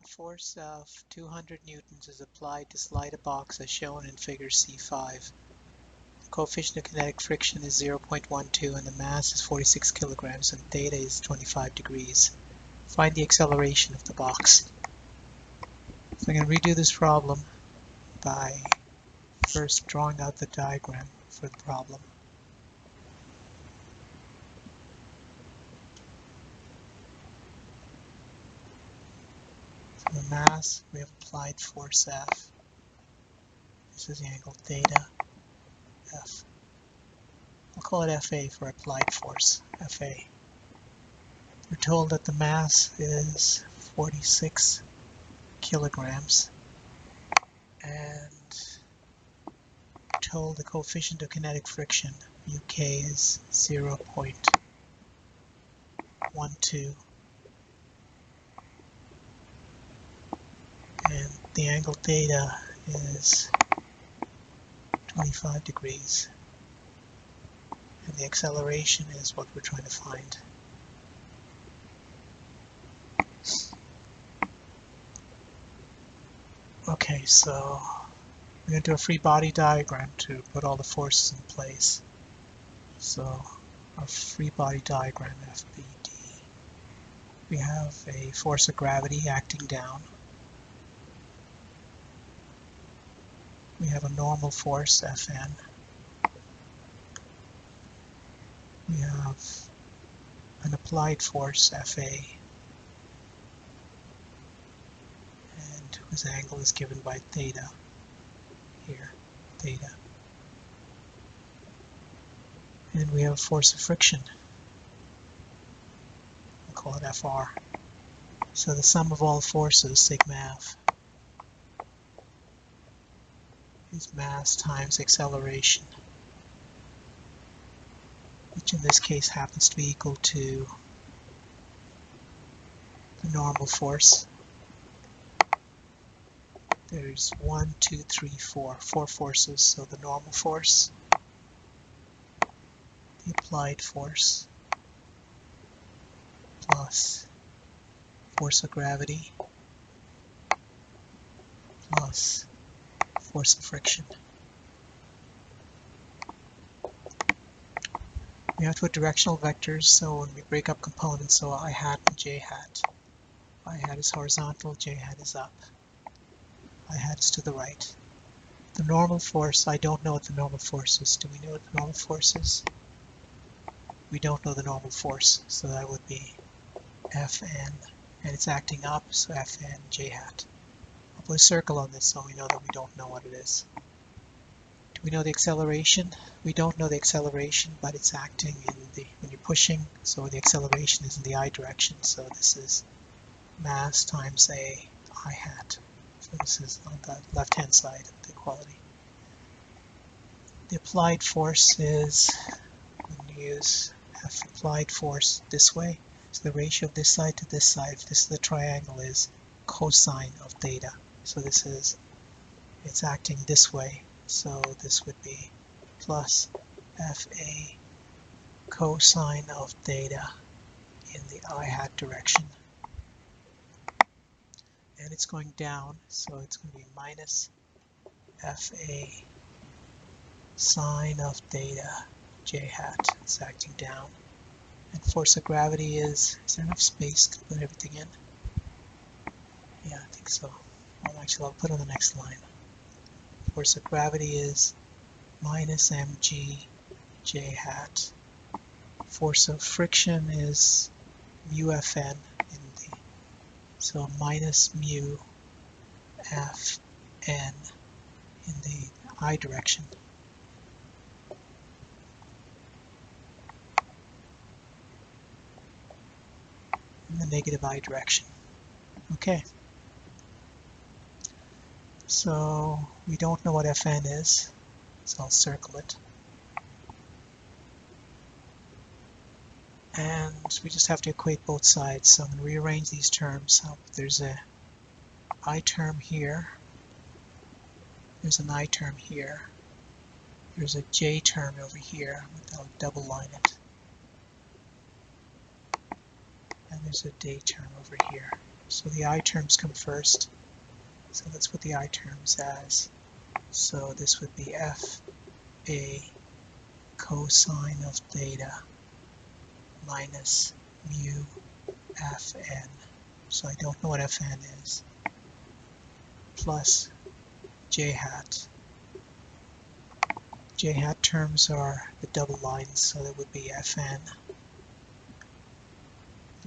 Force of 200 newtons is applied to slide a box as shown in figure C5. The coefficient of kinetic friction is 0.12 and the mass is 46 kilograms and theta is 25 degrees. Find the acceleration of the box. So I'm going to redo this problem by first drawing out the diagram for the problem. So the mass, we have applied force F. This is the angle theta F. I'll call it FA for applied force, FA. We're told that the mass is 46 kilograms and we're told the coefficient of kinetic friction, UK, is 0.12 and the angle theta is 25 degrees. And the acceleration is what we're trying to find. Okay, so we're going to do a free body diagram to put all the forces in place. So our free body diagram, FBD. We have a force of gravity acting down. We have a normal force, Fn. We have an applied force, Fa, and whose angle is given by theta here, theta. And we have a force of friction. We'll call it Fr. So the sum of all forces, sigma F, is mass times acceleration, which in this case happens to be equal to the normal force. There's 4 forces, so the normal force, the applied force, plus force of gravity, plus force of friction. We have to put directional vectors, so when we break up components, so I hat and j hat. I hat is horizontal, j hat is up. I hat is to the right. The normal force, I don't know what the normal force is. Do we know what the normal force is? We don't know the normal force, so that would be Fn, and it's acting up, so Fn j hat. I'll put a circle on this so we know that we don't know what it is. Do we know the acceleration? We don't know the acceleration, but it's acting in the, when you're pushing, so the acceleration is in the I direction, so this is mass times a I hat. So this is on the left-hand side of the equality. The applied force is, when you use F applied force this way, so the ratio of this side to this side, if this is the triangle, is cosine of theta. So this is, it's acting this way, so this would be plus Fa cosine of theta in the I hat direction. And it's going down, so it's going to be minus Fa sine of theta j hat. It's acting down. And force of gravity is there enough space to put everything in? Yeah, I think so. Well, actually, I'll put on the next line. Force of gravity is minus mg j hat. Force of friction is mu Fn in the, so minus mu Fn in the I direction. In the negative I direction. Okay. So we don't know what Fn is, so I'll circle it. And we just have to equate both sides. So I'm going to rearrange these terms. There's a I term here. There's an I term here. There's a j term over here. I'll double line it. And there's a day term over here. So the I terms come first. So let's put the I terms as, so this would be FA cosine of theta minus mu Fn. So I don't know what Fn is, plus j hat. J hat terms are the double lines, so that would be Fn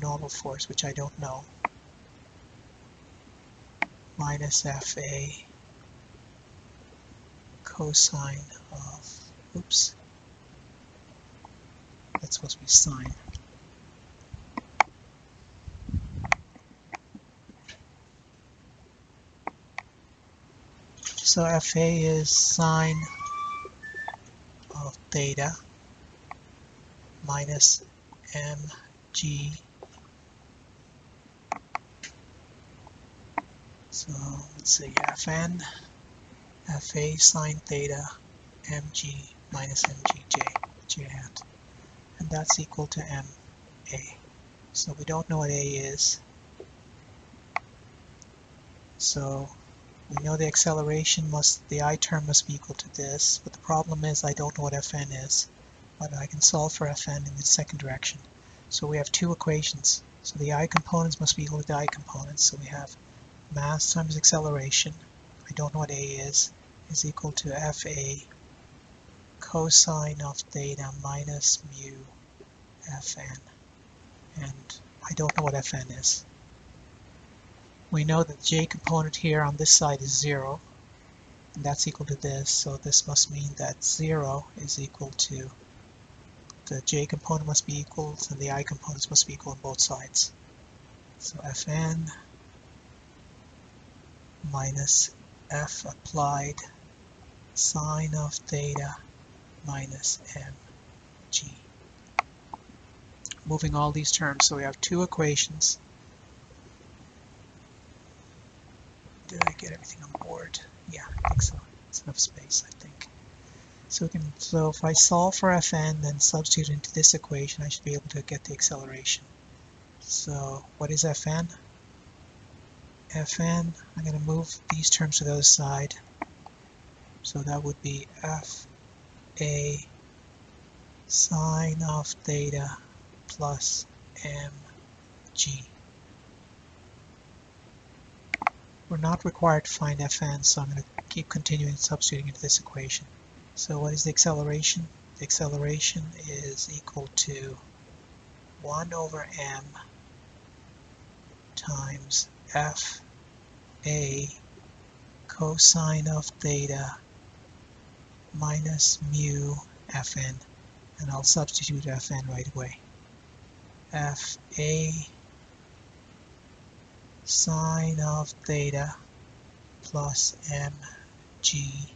normal force, which I don't know, minus Fa cosine of, oops, that's supposed to be sine. So Fa is sine of theta minus mg. So let's see, Fn, Fa sine theta mg minus j hat, and that's equal to ma. So we don't know what a is. So we know the acceleration must, the I term must be equal to this, but the problem is I don't know what Fn is, but I can solve for Fn in the second direction. So we have two equations. So the I components must be equal to the I components. So we have mass times acceleration, I don't know what a is equal to Fa cosine of theta minus mu Fn. And I don't know what Fn is. We know that the j component here on this side is 0, and that's equal to this, so this must mean that 0 is equal to, the j component must be equal, and the I components must be equal on both sides. So Fn minus F applied sine of theta minus mg. Moving all these terms, so we have two equations. Did I get everything on board? Yeah, I think so. It's enough space, I think. So if I solve for Fn, then substitute into this equation, I should be able to get the acceleration. So what is Fn? Fn, I'm going to move these terms to the other side. So that would be Fa sine of theta plus mg. We're not required to find Fn, so I'm going to keep continuing substituting into this equation. So what is the acceleration? The acceleration is equal to 1 over m times Fa cosine of theta minus mu Fn, and I'll substitute Fn right away. Fa sine of theta plus mg,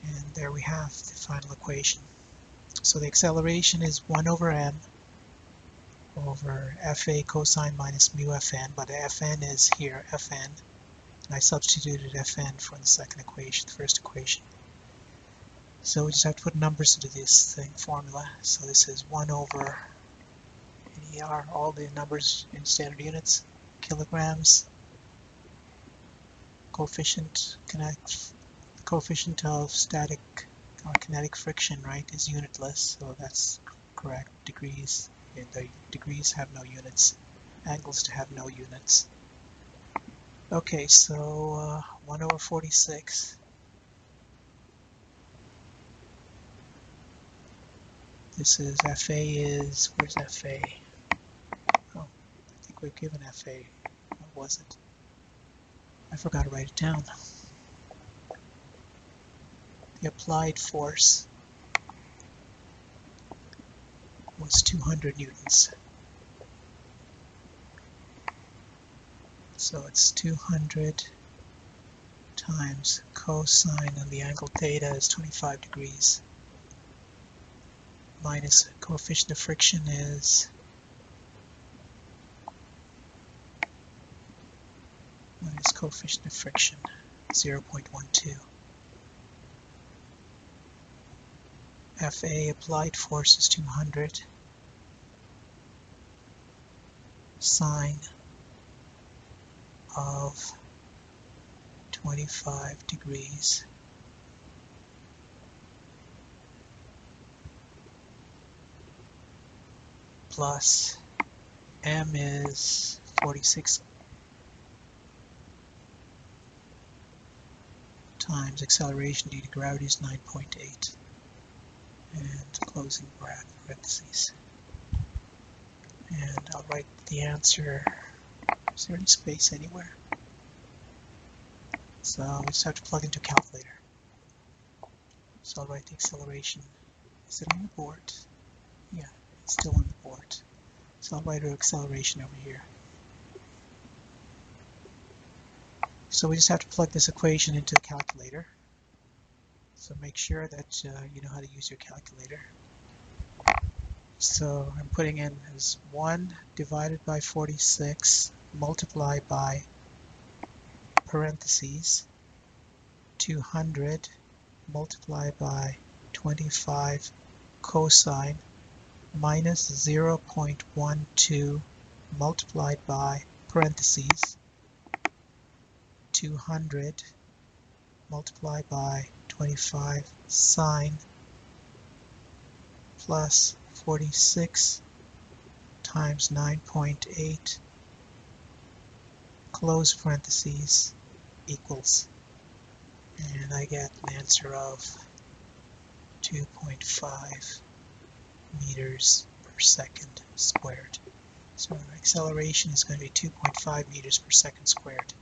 and there we have the final equation. So the acceleration is 1 over m over Fa cosine minus mu Fn, but Fn is here, Fn, and I substituted Fn for the second equation, the first equation. So we just have to put numbers into this formula. So this is 1 over NER, all the numbers in standard units, kilograms, coefficient of static or kinetic friction, right, is unitless, so that's correct. Degrees, and the degrees have no units, angles have no units. Okay, so 1 over 46. This is Fa is, where's Fa? Oh, I think we've given Fa. What was it? I forgot to write it down. The applied force was 200 newtons. So it's 200 times cosine, and the angle theta is 25 degrees, minus coefficient of friction is, what is coefficient of friction? 0.12. Fa applied force is 200. sine of 25 degrees plus m is 46 times acceleration due to gravity is 9.8, and closing parentheses. And I'll write the answer. Is there any space anywhere? So we just have to plug into a calculator. So I'll write the acceleration. Is it on the board? Yeah, it's still on the board. So I'll write our acceleration over here. So we just have to plug this equation into the calculator. So make sure that you know how to use your calculator. So I'm putting in as 1 divided by 46 multiplied by parentheses 200 multiplied by 25 cosine minus 0.12 multiplied by parentheses 200 multiplied by 25 sine plus 46 times 9.8 close parentheses equals, and I get an answer of 2.5 meters per second squared. So our acceleration is going to be 2.5 meters per second squared.